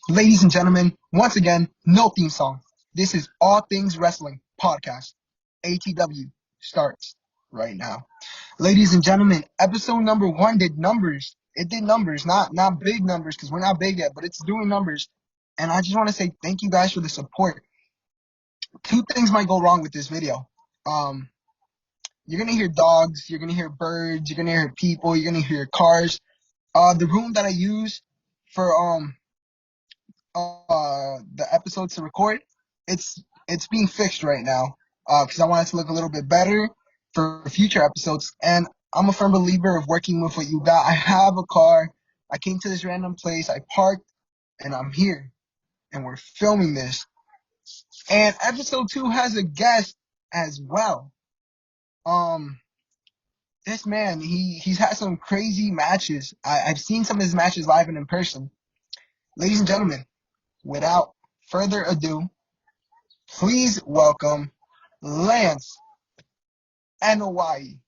Ladies and gentlemen, once again, no theme song. This is All Things Wrestling Podcast. ATW starts right now. Ladies and gentlemen, episode number 1 did numbers. It did numbers, not big numbers because we're not big yet, but it's doing numbers. And I just want to say thank you guys for the support. Two things might go wrong with this video. You're gonna hear dogs, you're gonna hear birds, you're gonna hear people, you're gonna hear cars. The room that I use for the episodes to record, it's being fixed right now because I want it to look a little bit better for future episodes. And I'm a firm believer of working with what you got. I have a car. I came to this random place. I parked, and I'm here, and we're filming this. And episode 2 has a guest as well. This man, he's had some crazy matches. I've seen some of his matches live and in person. Ladies and gentlemen, without further ado, please welcome Lance Anoai.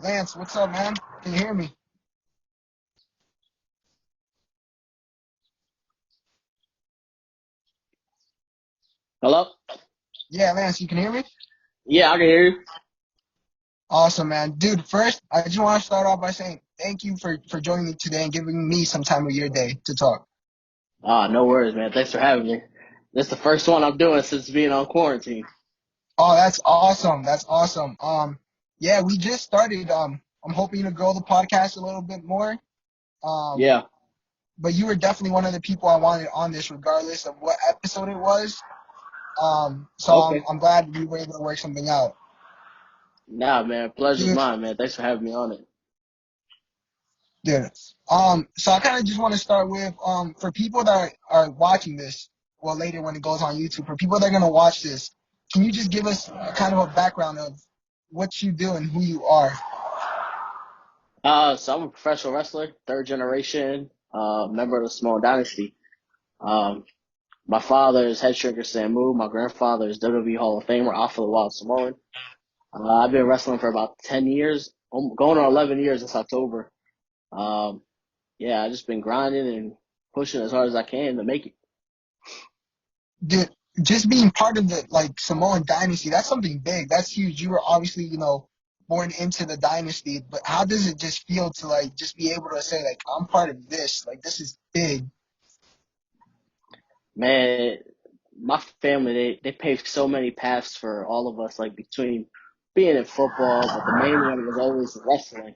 Lance, what's up, man? Can you hear me? Hello? Yeah, Lance, you can hear me? Yeah, I can hear you. Awesome, man. Dude, first, I just want to start off by saying thank you for joining me today and giving me some time of your day to talk. No worries, man. Thanks for having me. This is the first one I'm doing since being on quarantine. Oh, that's awesome. That's awesome. Yeah, we just started. I'm hoping to grow the podcast a little bit more. Um, Yeah. but you were definitely one of the people I wanted on this, regardless of what episode it was. So Okay. I'm glad we were able to work something out. Nah, man. Pleasure's Dude, mine, man. Thanks for having me on it. dude. So I kind of just want to start with, for people that are watching this, well, later when it goes on YouTube, for people that are going to watch this, can you just give us kind of a background of what you do and who you are? So I'm a professional wrestler, third generation, member of the Samoan Dynasty. Um, my father is Head Shrinker Samu. My grandfather is WWE Hall of Famer, Alpha the Wild Samoan. I've been wrestling for about 10 years, going on 11 years this October. Um, yeah, I just been grinding and pushing as hard as I can to make it. Dude, just being part of the Samoan dynasty, that's something big. That's huge. You were obviously, born into the dynasty, but how does it just feel to just be able to say I'm part of this? Like this is big. Man, my family, they paved so many paths for all of us, like between being in football, but the main one was always wrestling.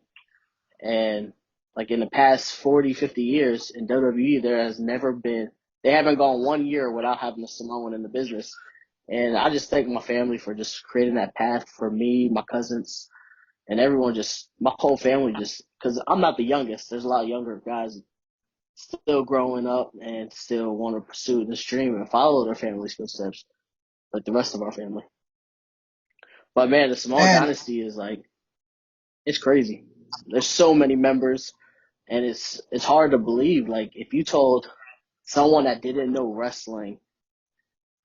And like in the past 40, 50 years in WWE, there has never been, they haven't gone 1 year without having a Samoan in the business. And I just thank my family for just creating that path for me, my cousins, and everyone, just my whole family, just because I'm not the youngest. There's a lot of younger guys still growing up and still want to pursue this dream and follow their family's footsteps, like the rest of our family. But man, the Samoan And dynasty is like, it's crazy. There's so many members, and it's hard to believe. Like if you told someone that didn't know wrestling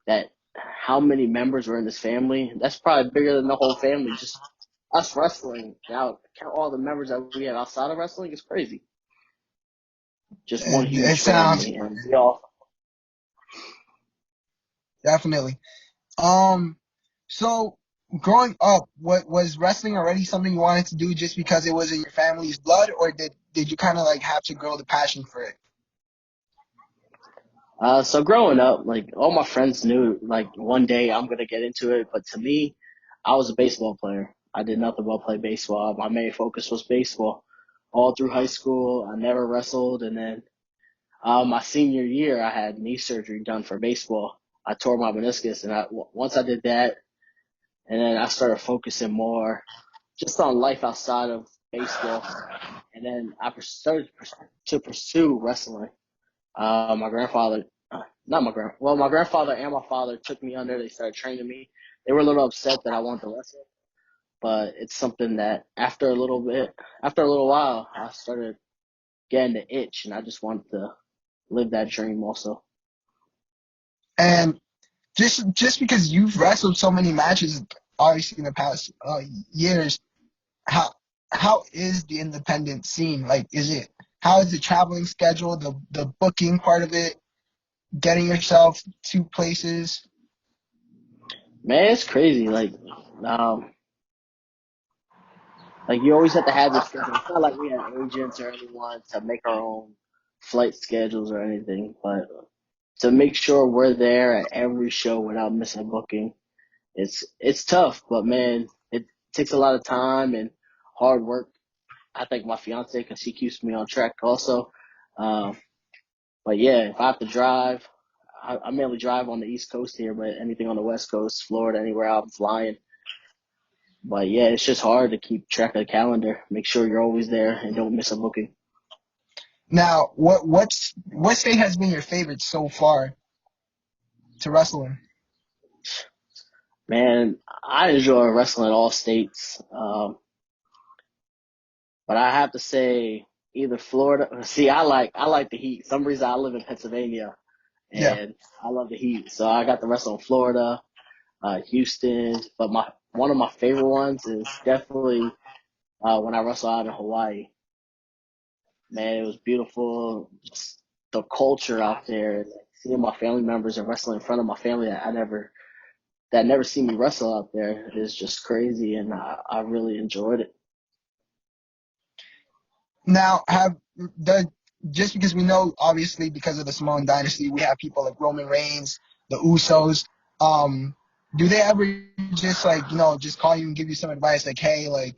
that how many members were in this family, that's probably bigger than the whole family. Just us wrestling. Now count all the members that we have outside of wrestling, is crazy. Just one it huge sounds family, and we all. definitely. Um, so growing up, what was wrestling already something you wanted to do just because it was in your family's blood, or did you kind of have to grow the passion for it? So growing up, like all my friends knew, like one day I'm gonna get into it. But to me, I was a baseball player. I did nothing but play baseball. My main focus was baseball. All through high school, I never wrestled, and then my senior year, I had knee surgery done for baseball. I tore my meniscus, and once I did that, and then I started focusing more just on life outside of baseball, and then I started to pursue wrestling. My grandfather, not my grand, well, my grandfather and my father took me under. They started training me. They were a little upset that I wanted to wrestle, but it's something that after a little while, I started getting the itch, and I just wanted to live that dream also. And just because you've wrestled so many matches, obviously in the past years, how how is the independent scene? Like, is it How is the traveling schedule, the booking part of it, getting yourself to places? Man, it's crazy. Um, like you always have to have your schedule. It's not like we have agents or anyone to make our own flight schedules or anything, but to make sure we're there at every show without missing a booking, it's tough. But man, it takes a lot of time and hard work. I thank my fiance because she keeps me on track also. Um, but yeah, if I have to drive, I mainly drive on the East Coast here, but anything on the West Coast, Florida, anywhere I'm flying. But yeah, it's just hard to keep track of the calendar. Make sure you're always there and don't miss a booking. Now, what state has been your favorite so far to wrestle in? Man, I enjoy wrestling all states, but I have to say either Florida. See, I like the heat. Some reason I live in Pennsylvania Yeah. and I love the heat, so I got to wrestle in Florida, Houston. But my one of my favorite ones is definitely when I wrestle out in Hawaii. Man, it was beautiful. Just the culture out there, like, seeing my family members and wrestling in front of my family that never see me wrestle out there is just crazy, and I really enjoyed it. Now, have the just because we know, obviously, because of the Samoan dynasty, we have people like Roman Reigns, the Usos. Um, do they ever just like just call you and give you some advice, like, hey, like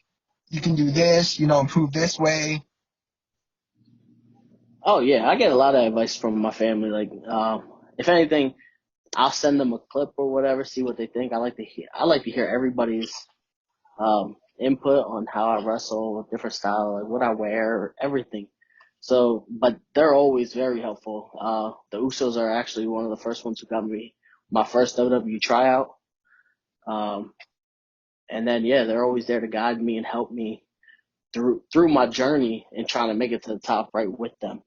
you can do this, improve this way? Oh yeah, I get a lot of advice from my family. If anything, I'll send them a clip or whatever, see what they think. I like to hear everybody's input on how I wrestle, different style, like what I wear, everything. So, but they're always very helpful. The Usos are actually one of the first ones who got me my first WWE tryout. Um, and then yeah, they're always there to guide me and help me through my journey and trying to make it to the top right with them.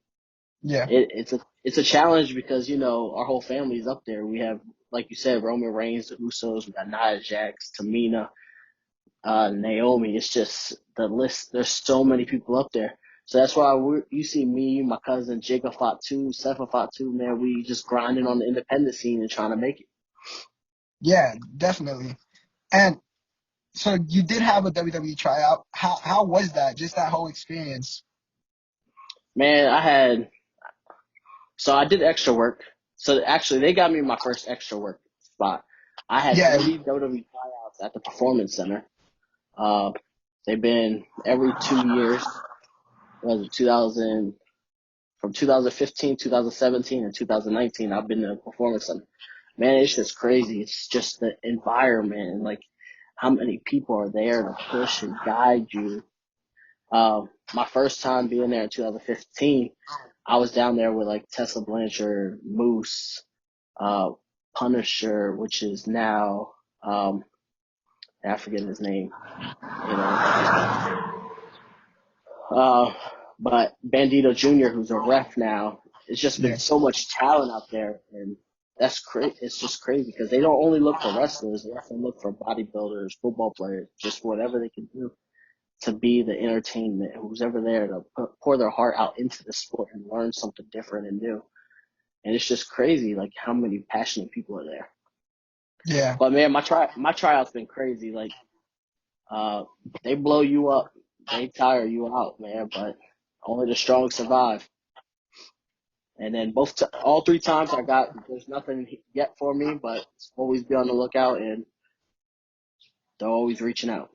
Yeah. It's a challenge because our whole family is up there. We have, like you said, Roman Reigns, the Usos, we got Nia Jax, Tamina, Naomi. It's just the list. There's so many people up there. So that's why you see me, my cousin Jacob Fatu, Sefa Fatu, man. We just grinding on the independent scene and trying to make it. Yeah, definitely. And so you did have a WWE tryout. How was that? Just that whole experience? Man, so I did extra work. So actually, they got me my first extra work spot. I had Yeah, three WWE tryouts at the Performance Center. Uh, they've been every 2 years. Was it 2000 from 2015, 2017, and 2019? I've been in the Performance Center. Man, it's just crazy. It's just the environment and like how many people are there to push and guide you. My first time being there in 2015, I was down there with like Tessa Blanchard, Moose, uh, Punisher, which is now I forget his name. Just uh, but Bandito Jr., who's a ref now, it's just been yeah, so much talent out there, and that's crazy. It's just crazy because they don't only look for wrestlers; they also look for bodybuilders, football players, just whatever they can do to be the entertainment. Who's ever there to pour their heart out into the sport and learn something different and new. And it's just crazy, like how many passionate people are there. yeah. But man, my tryout's been crazy. Like uh, they blow you up, they tire you out, man. But only the strong survive. And then all three times there's nothing yet for me, but always be on the lookout, and they're always reaching out.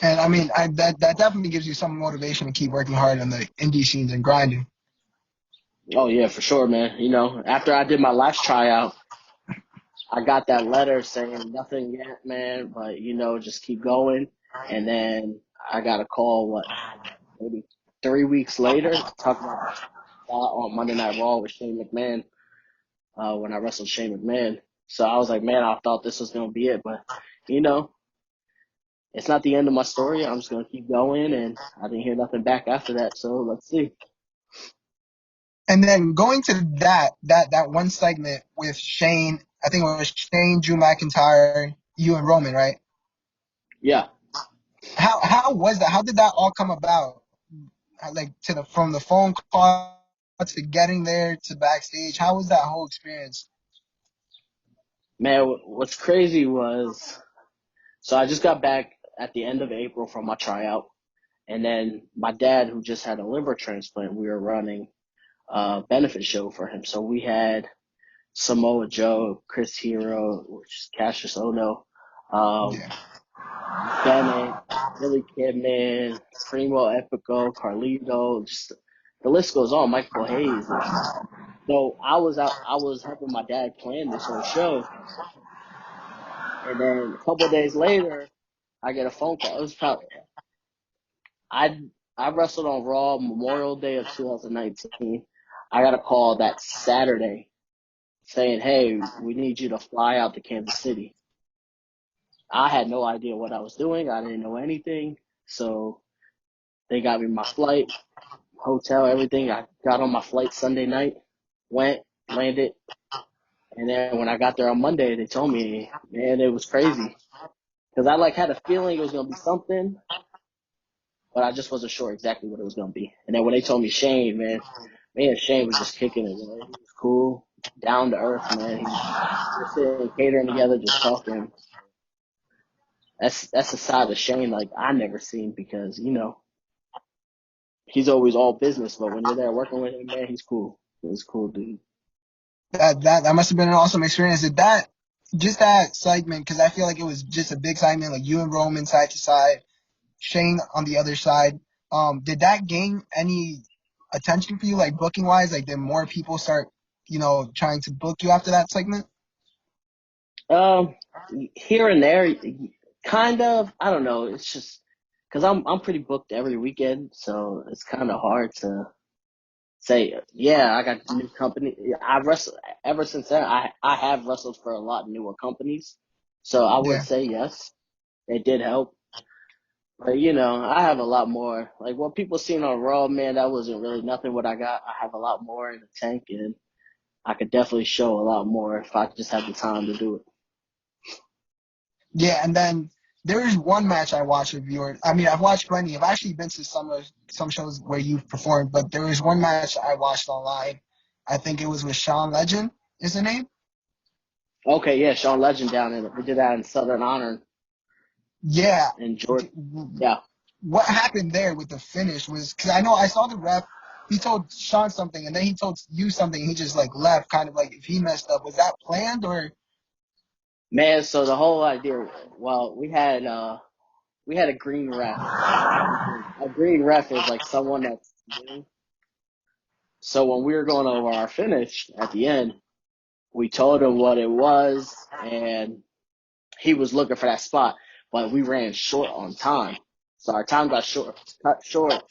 And I mean, that definitely gives you some motivation to keep working hard on the indie scenes and grinding. Oh yeah, for sure, man. After I did my last tryout, I got that letter saying nothing yet, man, but just keep going. And then I got a call, maybe 3 weeks later, talking about my spot on Monday Night Raw with Shane McMahon, when I wrestled Shane McMahon. So I was like, man, I thought this was gonna be it, but you know, it's not the end of my story. I'm just gonna keep going, and I didn't hear nothing back after that. So let's see. And then going to that one segment with Shane, I think it was Shane, Drew McIntyre, you and Roman, right? Yeah. How was that? How did that all come about? like to the from the phone call to getting there to backstage? How was that whole experience? Man, what's crazy was, so I just got back at the end of April from my tryout, and then my dad, who just had a liver transplant, we were running a benefit show for him. So we had Samoa Joe, Chris Hero, which is Cassius Ono, um, Yeah, Bennett, Billy Kidman, Primo Epico, Carlito, just the list goes on. Michael Hayes. So I was helping my dad plan this whole show, and then a couple of days later, I get a phone call. It was probably I I wrestled on Raw Memorial Day of 2019. I got a call that Saturday saying, "Hey, we need you to fly out to Kansas City." I had no idea what I was doing. I didn't know anything. So they got me my flight, hotel, everything. I got on my flight Sunday night, went, landed, and then when I got there on Monday, they told me, man, it was crazy. Because I like had a feeling it was gonna be something, but I just wasn't sure exactly what it was gonna be. And then when they told me Shane, man, me and Shane was just kicking it. Man. He was cool, down to earth, man. We were sitting catering together, just talking. That's a side of Shane like I never seen because he's always all business, but when you're there working with him, man, he's cool. He's cool, dude. that must have been an awesome experience. Did that just that segment? Because I feel like it was just a big segment, like you and Roman side to side, Shane on the other side. Did that gain any attention for you, like booking wise? Like, did more people start, trying to book you after that segment? Um, Here and there, kind of. I don't know. It's just because I'm pretty booked every weekend, so it's kind of hard to say. Yeah, I got new company. I wrestle ever since then. I have wrestled for a lot newer companies, so I would Yeah. say yes, it did help. But I have a lot more. Like what people seen on Raw, man, that wasn't really nothing. What I got, I have a lot more in the tank, and I could definitely show a lot more if I just had the time to do it. Yeah, and then there is one match I watched of yours. I mean, I've watched plenty. I've actually been to some shows where you've performed, but there was one match I watched online. I think it was with Sean Legend, is the name? Okay, yeah, Sean Legend down in it. We did that in Southern Honor Yeah. in Georgia. D- Yeah, What happened there with the finish was because I know I saw the ref. He told Sean something, and then he told you something. And he just like left, kind of like if he messed up. Was that planned or? man. So the whole idea, well, we had a green ref. A green ref is like someone that's new. So when we were going over our finish at the end, we told him what it was, and he was looking for that spot, but we ran short on time. So our time got cut short,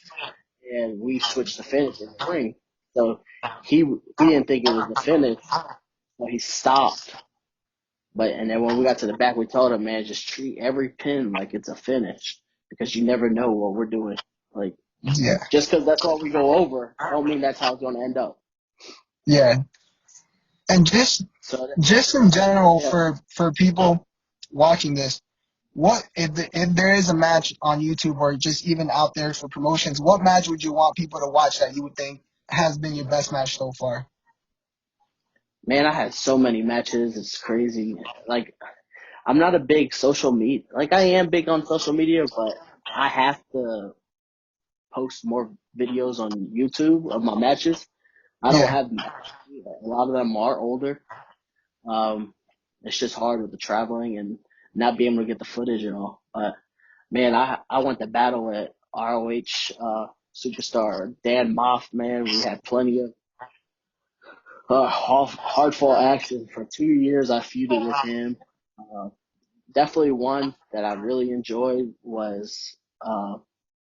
and we switched the finish in the ring. So he didn't think it was the finish, so he stopped. But and then when we got to the back, we told him, man, just treat every pin like it's a finish because you never know what we're doing. Like Yeah, just because that's all we go over, don't mean that's how it's going to end up. yeah, and just So just in general yeah, for people watching this, what if there is a match on YouTube or just even out there for promotions, what match would you want people to watch that you would think has been your best match so far? man, I had so many matches. It's crazy. Like I'm not a big social media. Like I am big on social media, but I have to post more videos on YouTube of my matches. I don't Yeah, have a lot of them are older. Um, it's just hard with the traveling and not being able to get the footage and all. But man, I went to battle at ROH superstar Dan Moff. Man, we had plenty of hard fought action for 2 years. I feuded with him. Uh, Definitely one that I really enjoyed was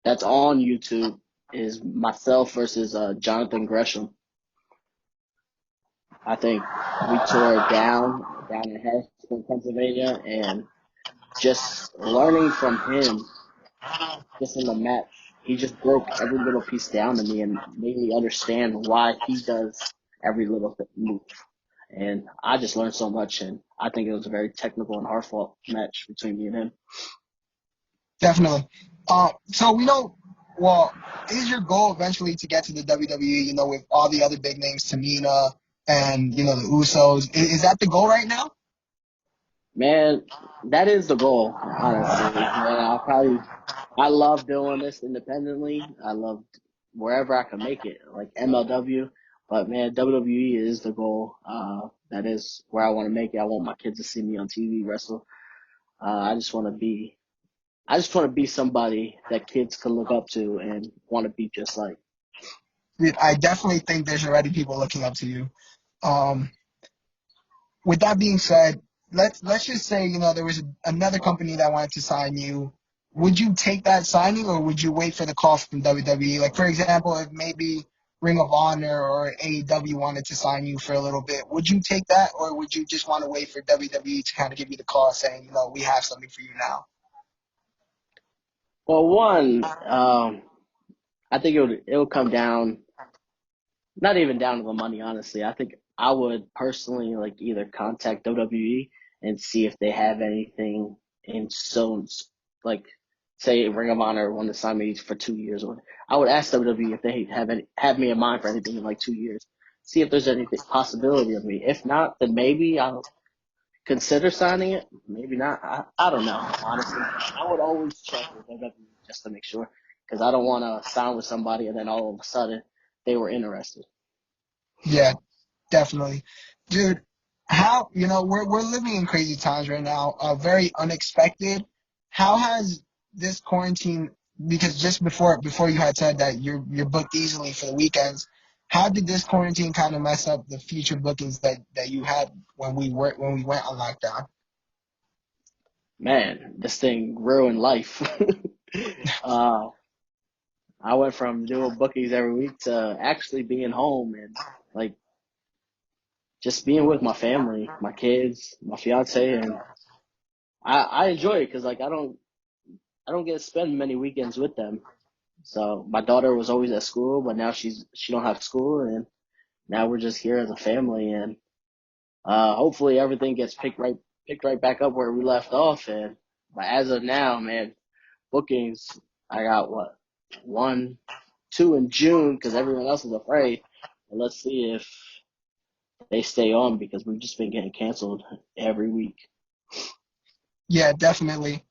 that's on YouTube is myself versus Jonathan Gresham. I think we tore it down in Harrisburg, Pennsylvania, and just learning from him just in the match, he just broke every little piece down to me and made me understand why he does every little move. And I just learned so much, and I think it was a very technical and hard fought match between me and him. definitely. So we know. Well, is your goal eventually to get to the WWE? With all the other big names, Tamina and the Usos. Is that the goal right now? Man, that is the goal, honestly. Man, I love doing this independently. I love wherever I can make it, like MLW. But man, WWE is the goal. That is where I want to make it. I want my kids to see me on TV wrestle. I just want to be, I just want to be somebody that kids can look up to and want to be just like. Dude, I definitely think there's already people looking up to you. Um, with that being said, let's just say there was another company that wanted to sign you. Would you take that signing, or would you wait for the call from WWE? Like, for example, if maybe Ring of Honor or AEW wanted to sign you for a little bit, would you take that, or would you just want to wait for WWE to kind of give you the call saying, we have something for you now? Well, one, I think it would come down not even down to the money, honestly. I think I would personally like either contact WWE and see if they have anything in so like say Ring of Honor wanted to sign me for 2 years, or I would ask WWE if they have me in mind for anything in like 2 years. See if there's any possibility of me. If not, then maybe I'll consider signing it. Maybe not. I don't know, honestly. But I would always check with WWE just to make sure because I don't want to sign with somebody and then all of a sudden they were interested. Yeah, definitely. Dude, how, we're living in crazy times right now, very unexpected. How has this quarantine, because just before you had said that you're booked easily for the weekends, how did this quarantine kind of mess up the future bookings that you had when we went on lockdown? Man, this thing ruined life. uh, I went from doing bookings every week to actually being home and like just being with my family, my kids, my fiance, and I enjoy it because like I don't get to spend many weekends with them. So my daughter was always at school, but now she don't have school, and now we're just here as a family, and hopefully everything gets picked right back up where we left off. And but as of now, man, bookings. I got what 1, 2 in June because everyone else is afraid. And let's see if they stay on because we've just been getting canceled every week. Yeah, definitely.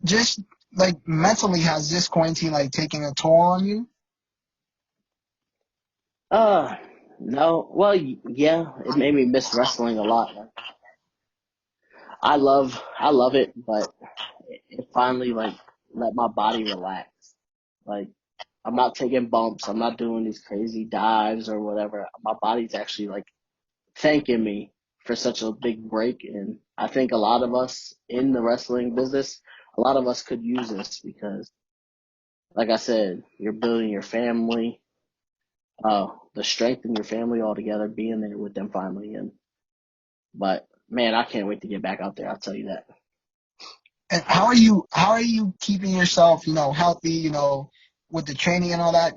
Just like mentally, has this quarantine like taken a toll on you? Uh, no. Well, yeah, it made me miss wrestling a lot. Like, I love it, but it finally like let my body relax. Like I'm not taking bumps. I'm not doing these crazy dives or whatever. My body's actually like thanking me for such a big break. And I think a lot of us in the wrestling business, a lot of us could use this because, like I said, you're building your family, the strength in your family all together, being there with them finally. But man, I can't wait to get back out there. I'll tell you that. And how are you keeping yourself, healthy, with the training and all that?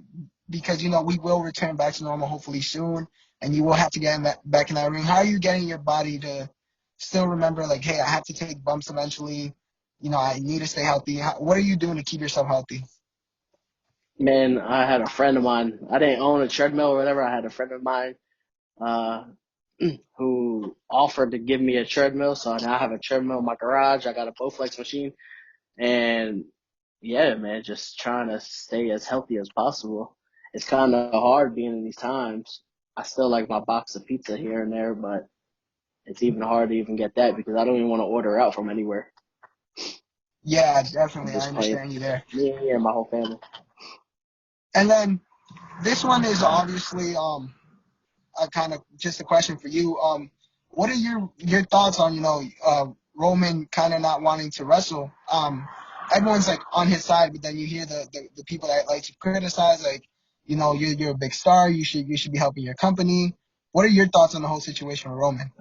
Because we will return back to normal hopefully soon, and you will have to get back in that ring. How are you getting your body to still remember, like, hey, I have to take bumps eventually. I need to stay healthy. What are you doing to keep yourself healthy? Man, I had a friend of mine. I didn't own a treadmill or whatever. I had a friend of mine uh, who offered to give me a treadmill. So now I have a treadmill in my garage. I got a Bowflex machine. And yeah, man, just trying to stay as healthy as possible. It's kind of hard being in these times. I still like my box of pizza here and there, but it's even hard to even get that because I don't even want to order out from anywhere. Yeah, I'm definitely. I just playing understand you there. me and my whole family. And then this one is obviously a kind of just a question for you. What are your thoughts on Roman kind of not wanting to wrestle? Everyone's like on his side, but then you hear the people that like to criticize, like you're a big star, you should be helping your company. What are your thoughts on the whole situation with Roman?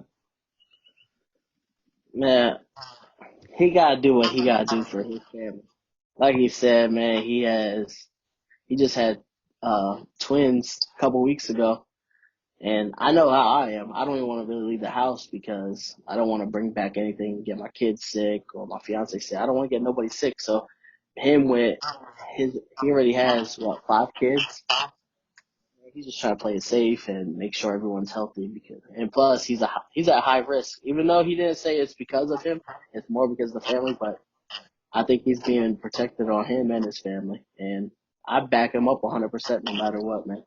Man, he gotta do what he gotta do for his family. Like he said, man, he just had twins a couple weeks ago. And I know how I am. I don't even want to really leave the house because I don't want to bring back anything, get my kids sick or my fiance sick. I don't want to get nobody sick. So him with he already has what 5 kids. He's just trying to play it safe and make sure everyone's healthy because, and plus he's at high risk. Even though he didn't say it's because of him, it's more because of the family. But I think he's being protected on him and his family, and I back him up 100% no matter what, man.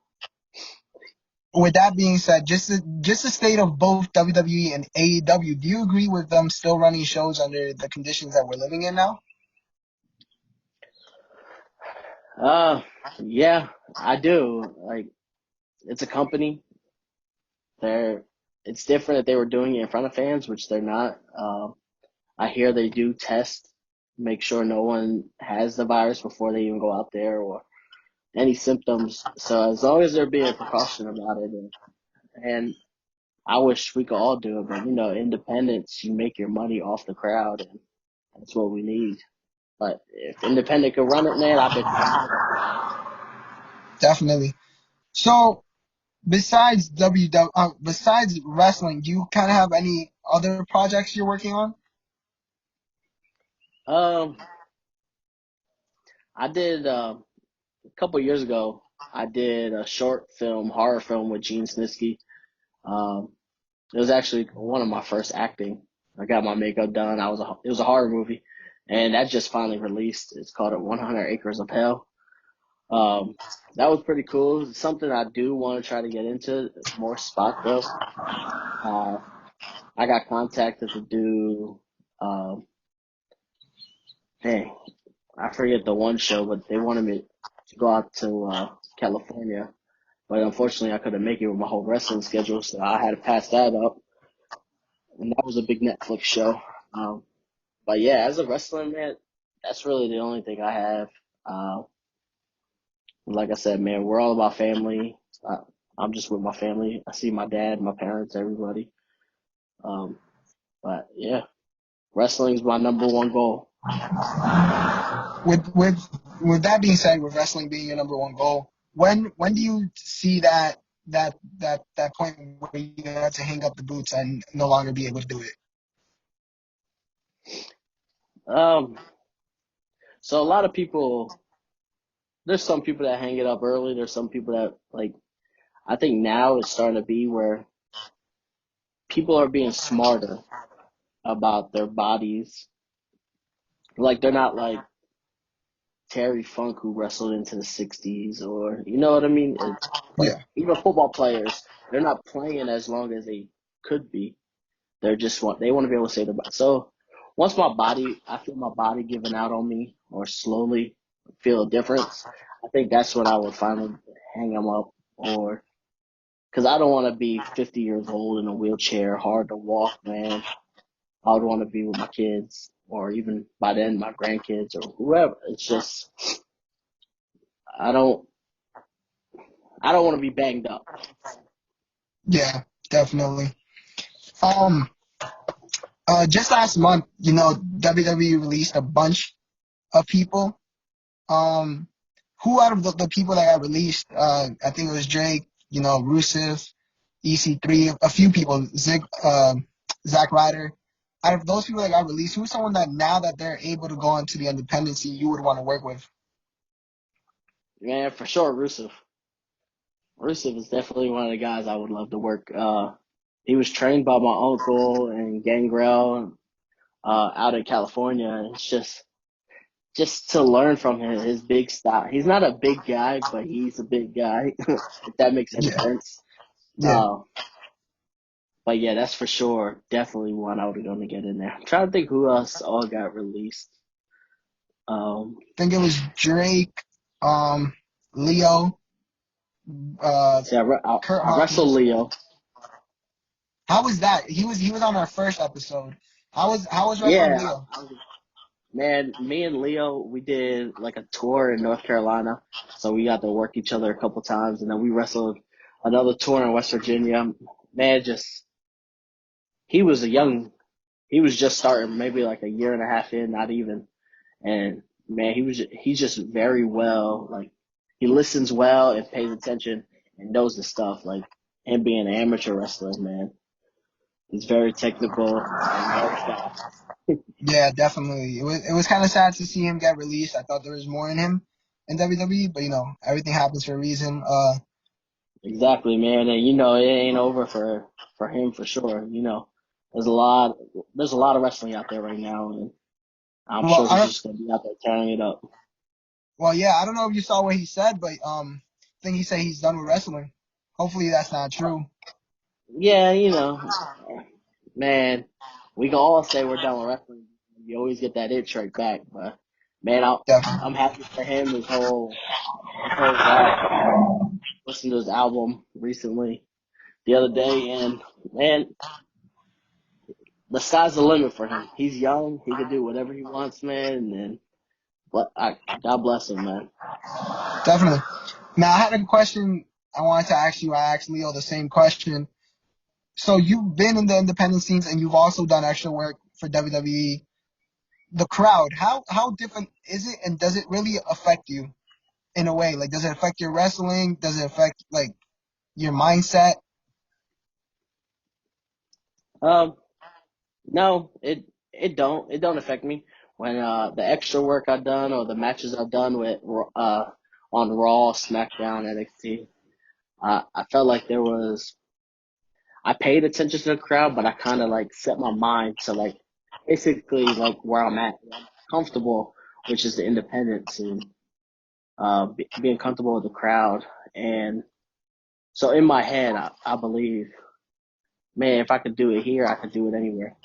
With that being said, just the state of both WWE and AEW, do you agree with them still running shows under the conditions that we're living in now? Uh, yeah, I do. Like, it's a company. They're it's different that they were doing it in front of fans, which they're not. I hear they do test, make sure no one has the virus before they even go out there or any symptoms. So as long as they're being precaution about it, and I wish we could all do it, but independence, you make your money off the crowd, and that's what we need. But if independent could run it, man, I bet you they would. Definitely. So besides besides wrestling, do you kind of have any other projects you're working on? Um, I did a couple of years ago. I did a short film, horror film with Gene Snitsky. Um, it was actually one of my first acting. I got my makeup done. It was a horror movie, and that just finally released. It's called 100 Acres of Hell. Um, that was pretty cool. It's something I do want to try to get into more spot though. Uh, I got contacted to do, um, dang, I forget the one show, but they wanted me to go out to California. But unfortunately, I couldn't make it with my whole wrestling schedule, so I had to pass that up. And that was a big Netflix show. Um, but yeah, as a wrestling man, that's really the only thing I have. Uh, like I said, man, we're all about family. I, I'm just with my family. I see my dad, my parents, everybody. Um, but yeah, wrestling is my number one goal. With that being said, with wrestling being your number one goal, when do you see that point where you have to hang up the boots and no longer be able to do it? Um, so a lot of people, there's some people that hang it up early. There's some people that like. I think now it's starting to be where people are being smarter about their bodies. Like they're not like Terry Funk who wrestled into the 60s or you know what I mean? Like Yeah, even football players, they're not playing as long as they could be. They want to be able to say their body. So once I feel my body giving out on me or slowly feel a difference, I think that's when I would finally hang them up or because I don't want to be 50 years old in a wheelchair, hard to walk, man. I would want to be with my kids or even by then my grandkids or whoever. It's just I don't I don't want to be banged up. yeah, definitely. Um, just last month, WWE released a bunch of people. Um, who out of the people that got released, I think it was Drake, Rusev, EC3, a few people, Zack Ryder. Out of those people that got released, who's someone that now that they're able to go into the independency, you would want to work with? Man, for sure, Rusev. Rusev is definitely one of the guys I would love to work. He was trained by my uncle in Gangrel out in California. And it's just to learn from him, his big style. He's not a big guy, but he's a big guy, if that makes any Yeah, sense. yeah. Uh, but yeah, that's for sure. Definitely one I would want to get in there. I'm trying to think who else all got released. Um, I think it was Drake, Leo, uh, see, Kurt I wrestled Hawkins. Leo. How was that? He was on our first episode. How was wrestling Yeah, Leo? man, me and Leo, we did like a tour in North Carolina. So we got to work each other a couple times and then we wrestled another tour in West Virginia. Man, he was a young, he was just starting maybe like a year and a half in, not even. And man, he's just very well, like he listens well and pays attention and knows the stuff. Like him being an amateur wrestler, man, he's very technical and very fast. Yeah, definitely. It was kind of sad to see him get released. I thought there was more in him in WWE, but everything happens for a reason. Exactly, man. And it ain't over for him for sure. There's a lot there's a lot of wrestling out there right now, and I'm Well, sure I he's don't. just gonna be out there tearing it up. Well, yeah, I don't know if you saw what he said, but I think he said he's done with wrestling. Hopefully, that's not true. Yeah, man, we can all say we're done with wrestling. You always get that itch right back, but man, I'm Definitely, happy for him. His whole rap. Listened to his album recently the other day, and man, the sky's the limit for him. He's young. He can do whatever he wants, man. And God bless him, man. definitely. Now, I had a question I wanted to ask you. I asked Leo the same question. So you've been in the independent scenes, and you've also done extra work for WWE. The crowd, how different is it, and does it really affect you in a way? Like, does it affect your wrestling? Does it affect like your mindset? Um, no, it don't affect me when the extra work I've done or the matches I've done with on Raw, SmackDown, NXT. I felt like I paid attention to the crowd, but I kind of like set my mind to like basically like where I'm at, where I'm comfortable, which is the independent scene. Being comfortable with the crowd, and so in my head, I believe, man, if I could do it here, I could do it anywhere.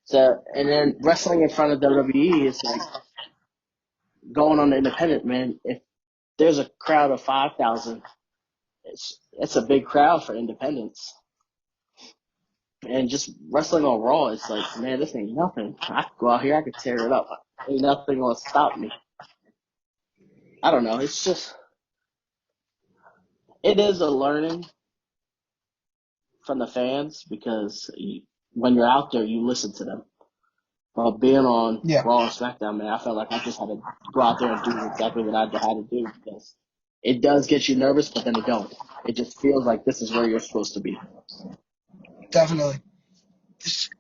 So, and then wrestling in front of WWE is like going on the independent, man. If there's a crowd of 5,000, it's a big crowd for independents. And just wrestling on Raw, it's like, man, this ain't nothing. I could go out here, I could tear it up. Ain't nothing gonna stop me. I don't know. It's just, it is a learning from the fans because when you're out there, you listen to them. But being on Yeah, Raw and SmackDown, man, I felt like I just had to go out there and do exactly what I had to do because it does get you nervous, but then it don't. It just feels like this is where you're supposed to be. definitely. Just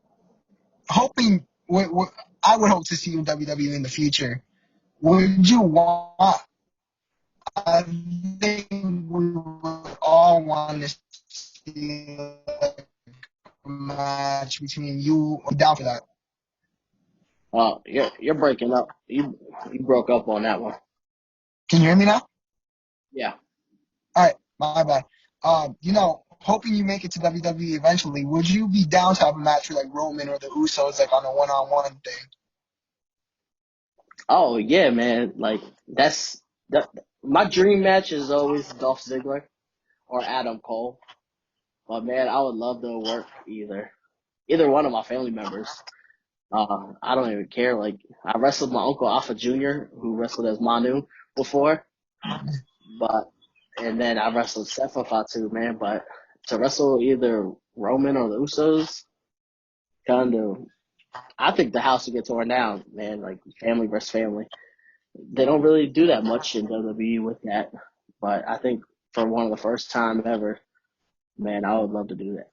hoping, I would hope to see you in WWE in the future. Would you want? I think we would all want to see like, a match between you. I'm down for that. You're breaking up. You broke up on that one. Can you hear me now? Yeah. All right, my bad. Hoping you make it to WWE eventually. Would you be down to have a match with like Roman or the Usos, like on a one-on-one thing? Oh yeah, man. Like that. My dream match is always Dolph Ziggler or Adam Cole. But man, I would love to work either one of my family members. I don't even care. Like I wrestled my uncle Alpha Jr., who wrestled as Manu before, but and then I wrestled Seth Fatu, man. But to wrestle either Roman or the Usos, kind of, I think the house would get torn down, man. Like family versus family. They don't really do that much in WWE with that, but I think for one of the first time ever, man, I would love to do that.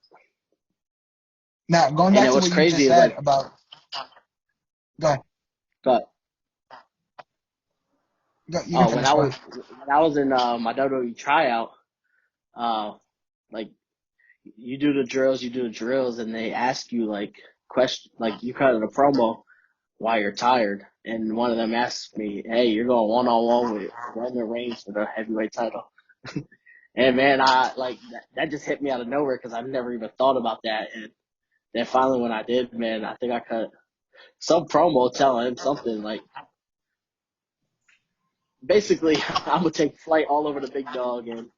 Now, going And back then to what's what you just crazy is said like, about, go ahead, but you can when finish. I Go was ahead. when I was in my WWE tryout, uh, like you do the drills, and they ask you like question, like you cut a promo while you're tired, and one of them asked me, "Hey, you're going one on one with Roman Reigns for the heavyweight title." And man, I like that just hit me out of nowhere because I've never even thought about that. And then finally, when I did, man, I think I cut some promo telling him something like, basically, I'm gonna take flight all over the big dog and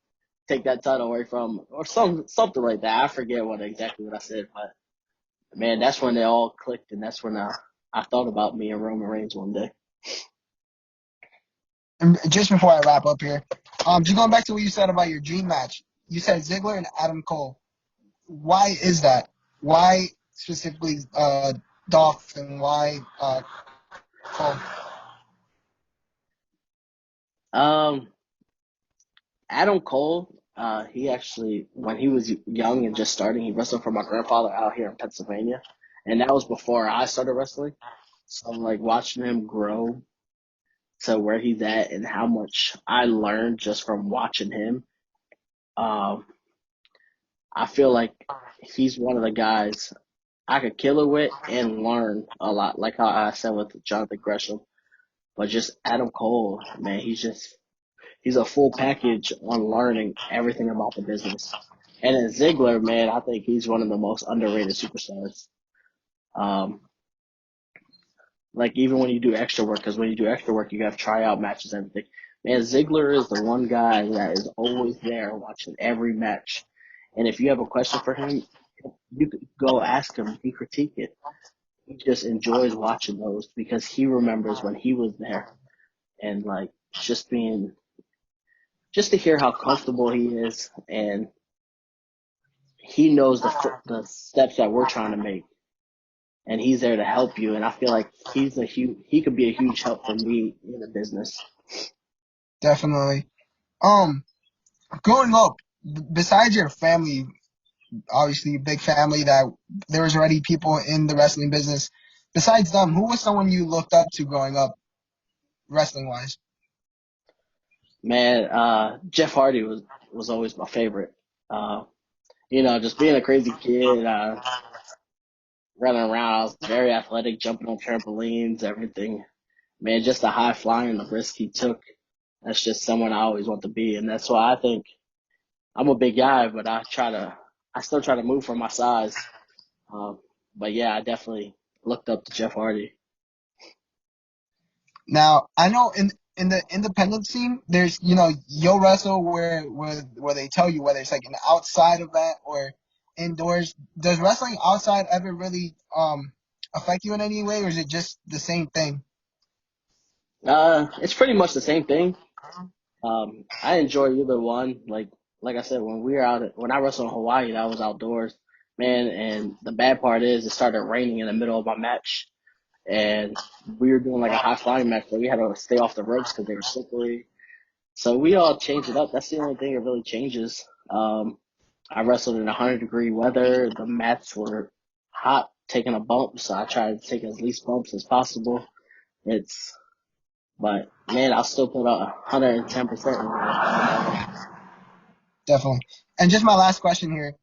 take that title away from, or something like that. I forget what I said, but man, that's when they all clicked, and that's when I thought about me and Roman Reigns one day. And just before I wrap up here, just going back to what you said about your dream match. You said Ziggler and Adam Cole. Why is that? Why specifically Dolph and why Cole? Um, Adam Cole, he actually, when he was young and just starting, he wrestled for my grandfather out here in Pennsylvania, and that was before I started wrestling. So like watching him grow to where he's at and how much I learned just from watching him. Um, I feel like he's one of the guys I could kill it with and learn a lot, like how I said with Jonathan Gresham. But just Adam Cole, man, he's a full package on learning everything about the business. And then Ziggler, man, I think he's one of the most underrated superstars. Um, like even when you do extra work, because when you do extra work, you have tryout matches, and everything. Man, Ziggler is the one guy that is always there watching every match. And if you have a question for him, you could go ask him. He critique it. He just enjoys watching those because he remembers when he was there, and like just to hear how comfortable he is, and he knows the steps that we're trying to make, and he's there to help you. And I feel like he could be a huge help for me in the business. Definitely. Um, growing up, besides your family, obviously a big family that there was already people in the wrestling business. Besides them, who was someone you looked up to growing up, wrestling wise? Man, Jeff Hardy was always my favorite. Uh, just being a crazy kid, running around. I was very athletic, jumping on trampolines, everything. Man, just the high flying, the risk he took. That's just someone I always want to be, and that's why I think I'm a big guy, but I still try to move for my size. Um, but yeah, I definitely looked up to Jeff Hardy. Now I know in the independent scene, there's you'll wrestle where they tell you whether it's like an outside event or indoors. Does wrestling outside ever really affect you in any way, or is it just the same thing? It's pretty much the same thing. I enjoy either one. Like I said, when I wrestled in Hawaii, that was outdoors, man. And the bad part is it started raining in the middle of my match, and we were doing like a high flying match, so we had to stay off the ropes because they were slippery. So we all changed it up. That's the only thing that really changes. I wrestled in 100-degree weather. The mats were hot, taking a bump, so I tried to take as least bumps as possible. It's, but man, I still put out 110% in there. Definitely. And just my last question here: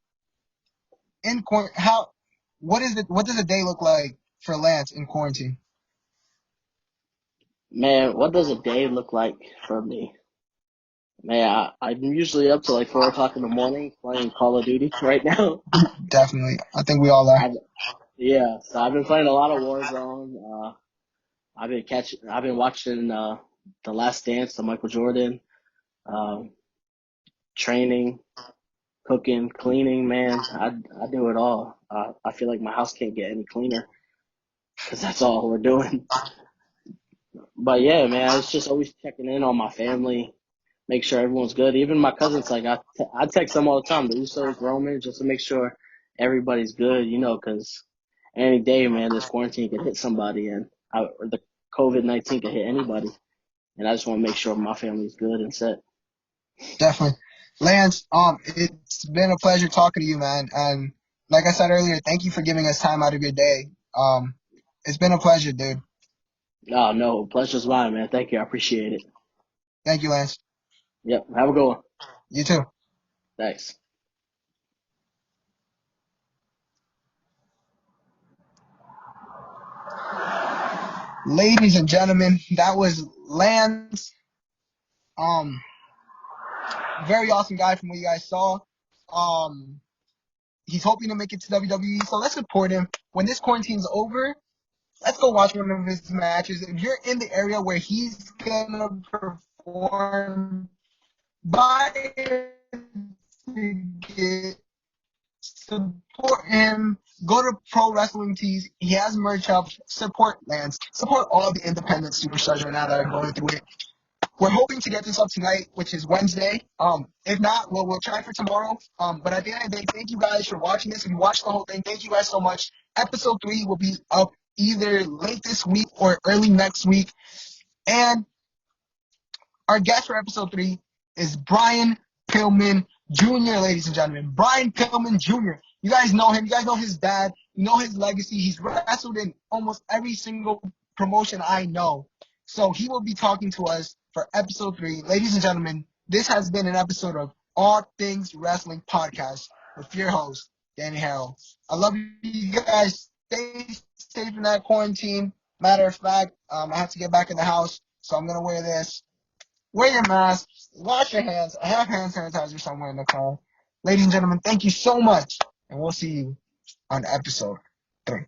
in how what does a day look like for Lance in quarantine? Man, what does a day look like for me? Man, I'm usually up to like 4 o'clock in the morning playing Call of Duty right now. Definitely, I think we all are. I, yeah, so I've been playing a lot of Warzone. I've been watching The Last Dance, the Michael Jordan, um, training, cooking, cleaning. Man, I do it all. I feel like my house can't get any cleaner because that's all we're doing. But yeah, man, it's just always checking in on my family, make sure everyone's good. Even my cousins, like I text them all the time, the Usos, Roman, just to make sure everybody's good. Because any day, man, this quarantine could hit somebody, or the COVID-19 could hit anybody, and I just want to make sure my family's good and set. Definitely. Lance, it's been a pleasure talking to you, man. And like I said earlier, thank you for giving us time out of your day. It's been a pleasure, dude. Oh no, pleasure's mine, man. Thank you, I appreciate it. Thank you, Lance. Yep, have a good one. You too. Thanks. Ladies and gentlemen, that was Lance. Um, very awesome guy from what you guys saw. Um, he's hoping to make it to WWE, so let's support him. When this quarantine's over, let's go watch one of his matches. If you're in the area where he's gonna perform, buy a ticket, support him. Go to Pro Wrestling Tees. He has merch up. Support Lance. Support all the independent superstars right now that are going through it. We're hoping to get this up tonight, which is Wednesday. If not, we'll try for tomorrow. But at the end of the day, thank you guys for watching this. If you watched the whole thing, thank you guys so much. Episode 3 will be up either late this week or early next week. And our guest for episode 3 is Brian Pillman Jr., ladies and gentlemen. Brian Pillman Jr. You guys know him. You guys know his dad. know his legacy. He's wrestled in almost every single promotion I know. So he will be talking to us for episode 3. Ladies and gentlemen, this has been an episode of All Things Wrestling Podcast with your host, Danny Harrell. I love you guys. Stay safe in that quarantine. Matter of fact, I have to get back in the house, so I'm going to wear this. Wear your mask. Wash your hands. I have hand sanitizer somewhere in the car. Ladies and gentlemen, thank you so much, and we'll see you on episode 3.